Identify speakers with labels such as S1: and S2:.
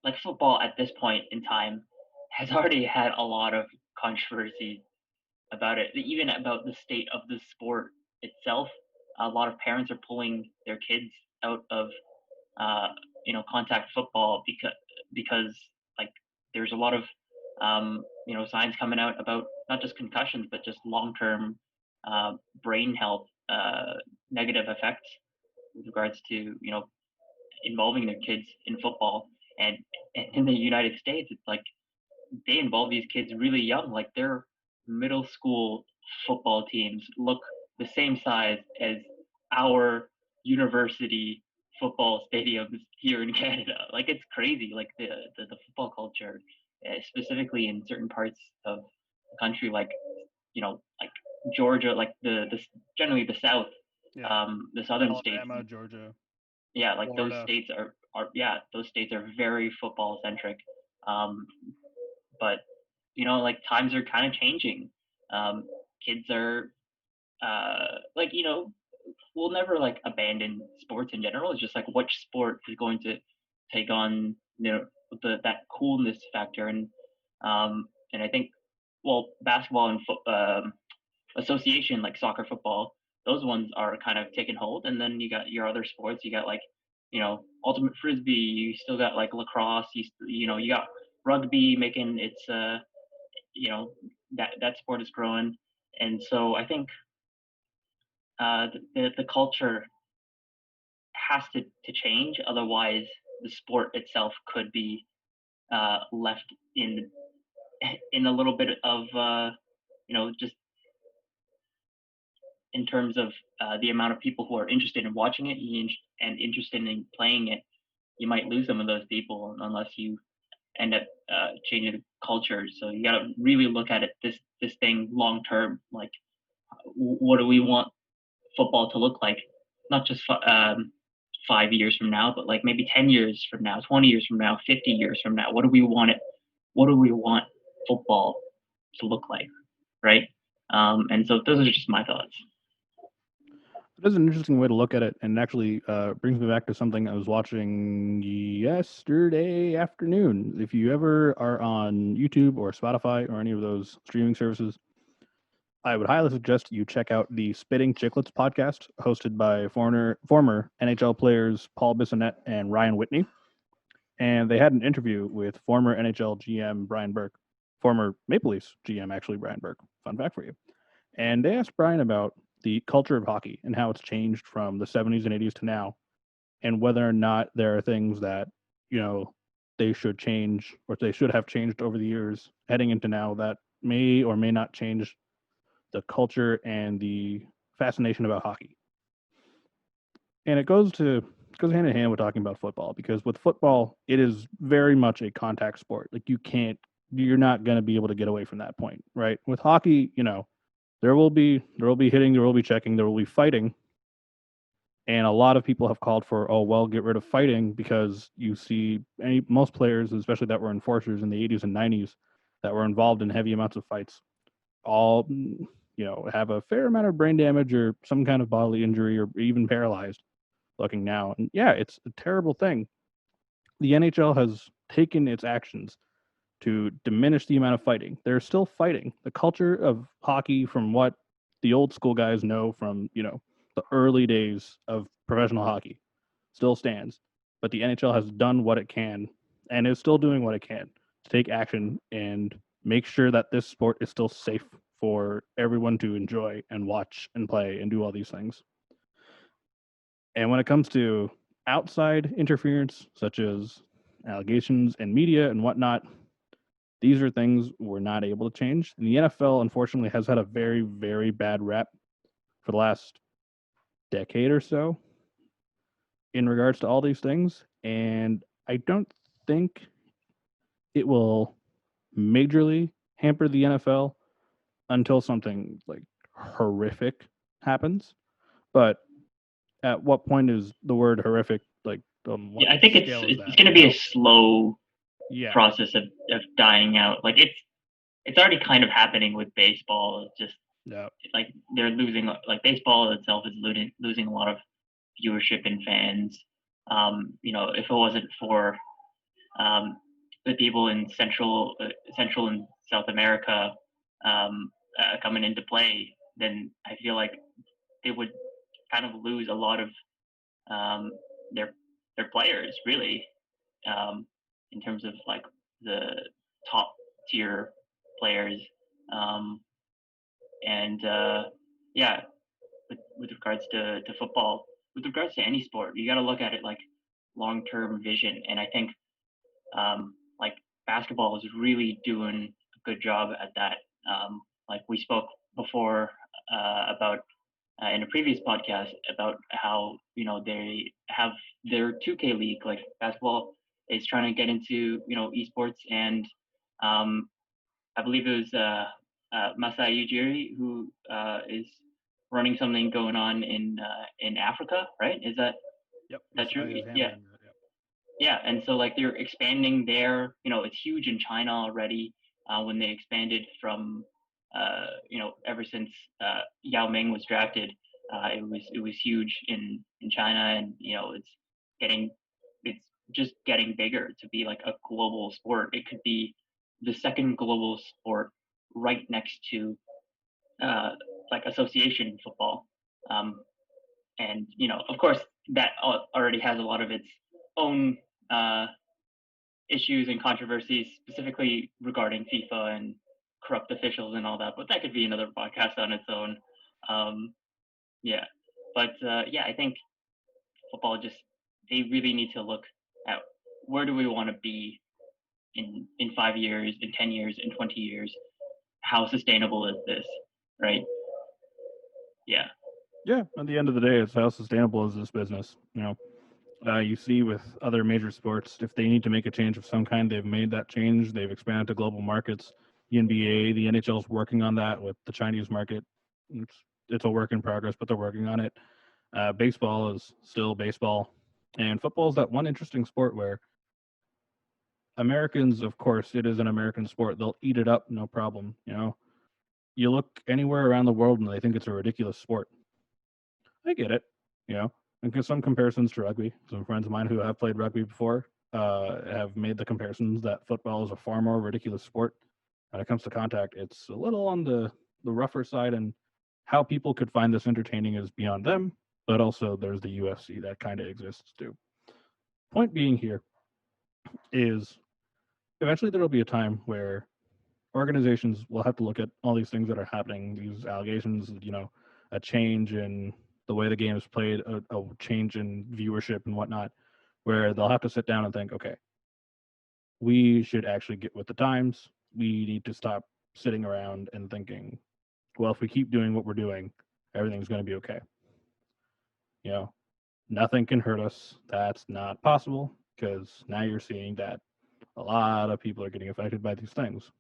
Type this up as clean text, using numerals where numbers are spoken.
S1: like football at this point in time has already had a lot of controversy about it, even about the state of the sport itself. A lot of parents are pulling their kids out of uh, contact football because like there's a lot of signs coming out about not just concussions but just long-term brain health negative effects with regards to involving their kids in football. And in the United States, it's like they involve these kids really young. Like their middle school football teams look the same size as our university football stadiums here in Canada. Like it's crazy. Like the football culture, specifically in certain parts of the country, like Georgia, like the generally the South,
S2: Yeah.
S1: the southern states.
S2: Alabama, Georgia,
S1: Yeah, like those
S2: Florida.
S1: states are yeah, those states are very football centric. Um, but like times are kind of changing. Um, kids are like we'll never like abandon sports in general. It's just like which sport is going to take on that coolness factor. And I think basketball and association like soccer, football, those ones are kind of taking hold. And then you got your other sports. You got like ultimate frisbee. You still got like lacrosse. You got rugby making its you know that sport is growing. And so I think the culture has to change, otherwise the sport itself could be left in in a little bit of just in terms of the amount of people who are interested in watching it and interested in playing it. You might lose some of those people unless you end up changing the culture. So you got to really look at it this thing long term. Like, what do we want football to look like? Not just 5 years from now, but like maybe 10 years from now, 20 years from now, 50 years from now. What do we want it? What do we want football to look like? Right. And so those are just my thoughts.
S2: It is an interesting way to look at it, and actually brings me back to something I was watching yesterday afternoon. If you ever are on YouTube or Spotify or any of those streaming services, I would highly suggest you check out the Spitting Chicklets podcast, hosted by former NHL players Paul Bissonnette and Ryan Whitney. And they had an interview with former NHL GM Brian Burke, former Maple Leafs GM, actually, Brian Burke. Fun fact for you. And they asked Brian about the culture of hockey and how it's changed from the 70s and 80s to now, and whether or not there are things that, you know, they should change or they should have changed over the years heading into now that may or may not change the culture and the fascination about hockey. And it goes hand in hand with talking about football, because with football it is very much a contact sport. Like you're not going to be able to get away from that point, right? With hockey, there will be hitting, there will be checking, there will be fighting. And a lot of people have called for, oh well, get rid of fighting, because you see most players, especially that were enforcers in the 80s and 90s, that were involved in heavy amounts of fights, all have a fair amount of brain damage or some kind of bodily injury or even paralyzed looking now. And yeah, it's a terrible thing. The NHL has taken its actions to diminish the amount of fighting. They're still fighting. The culture of hockey, from what the old school guys know from, the early days of professional hockey, still stands. But the NHL has done what it can and is still doing what it can to take action and make sure that this sport is still safe for everyone to enjoy and watch and play and do all these things. And when it comes to outside interference, such as allegations and media and whatnot, these are things we're not able to change. And the NFL, unfortunately, has had a very, very bad rep for the last decade or so in regards to all these things. And I don't think it will majorly hamper the NFL until something like horrific happens. But at what point is the word horrific, like, what
S1: Yeah, I think
S2: scale is
S1: it's
S2: that?
S1: going to
S2: You
S1: be a
S2: know?
S1: slow
S2: Yeah.
S1: process of dying out. Like it's already kind of happening with baseball. It's just
S2: Yeah.
S1: like they're losing, like baseball itself is losing a lot of viewership and fans. If it wasn't for the people in Central and South America coming into play, then I feel like they would kind of lose a lot of um, their their players really, um, in terms of like the top tier players, um, and yeah, with regards to football, with regards to any sport, you got to look at it like long term vision, and I think like basketball is really doing a good job at that. Like we spoke before about in a previous podcast about how they have their 2K league. Like basketball is trying to get into esports, and um, I believe it was Masai Ujiri who is running something going on in Africa, right?
S2: Yep,
S1: That true?
S2: Messiah is
S1: Yeah,
S2: handling that. Yep.
S1: yeah, and so like they're expanding there. It's huge in China already. When they expanded from, ever since Yao Ming was drafted, it was huge in China, and getting it's just getting bigger to be like a global sport. It could be the second global sport right next to uh, like association football. Um, and of course, that already has a lot of its own uh, issues and controversies, specifically regarding FIFA and corrupt officials and all that. But that could be another podcast on its own. Um, yeah, but yeah, I think football just they really need to look at where do we want to be in 5 years, in 10 years, in 20 years. How sustainable is this, right? Yeah.
S2: Yeah, at the end of the day, it's how sustainable is this business? You see with other major sports, if they need to make a change of some kind, they've made that change. They've expanded to global markets. The NBA, the NHL is working on that with the Chinese market. It's a work in progress, but they're working on it. Baseball is still baseball, and football is that one interesting sport where Americans, of course, it is an American sport. They'll eat it up, no problem. You look anywhere around the world and they think it's a ridiculous sport. I get it, you know. And some comparisons to rugby. Some friends of mine who have played rugby before have made the comparisons that football is a far more ridiculous sport. When it comes to contact, it's a little on the rougher side, and how people could find this entertaining is beyond them. But also, there's the UFC that kind of exists too. Point being here is eventually there will be a time where organizations will have to look at all these things that are happening, these allegations, a change in the way the game is played, a change in viewership and whatnot, where they'll have to sit down and think, okay, we should actually get with the times. We need to stop sitting around and thinking, well, if we keep doing what we're doing, everything's going to be okay. Nothing can hurt us. That's not possible because now you're seeing that a lot of people are getting affected by these things.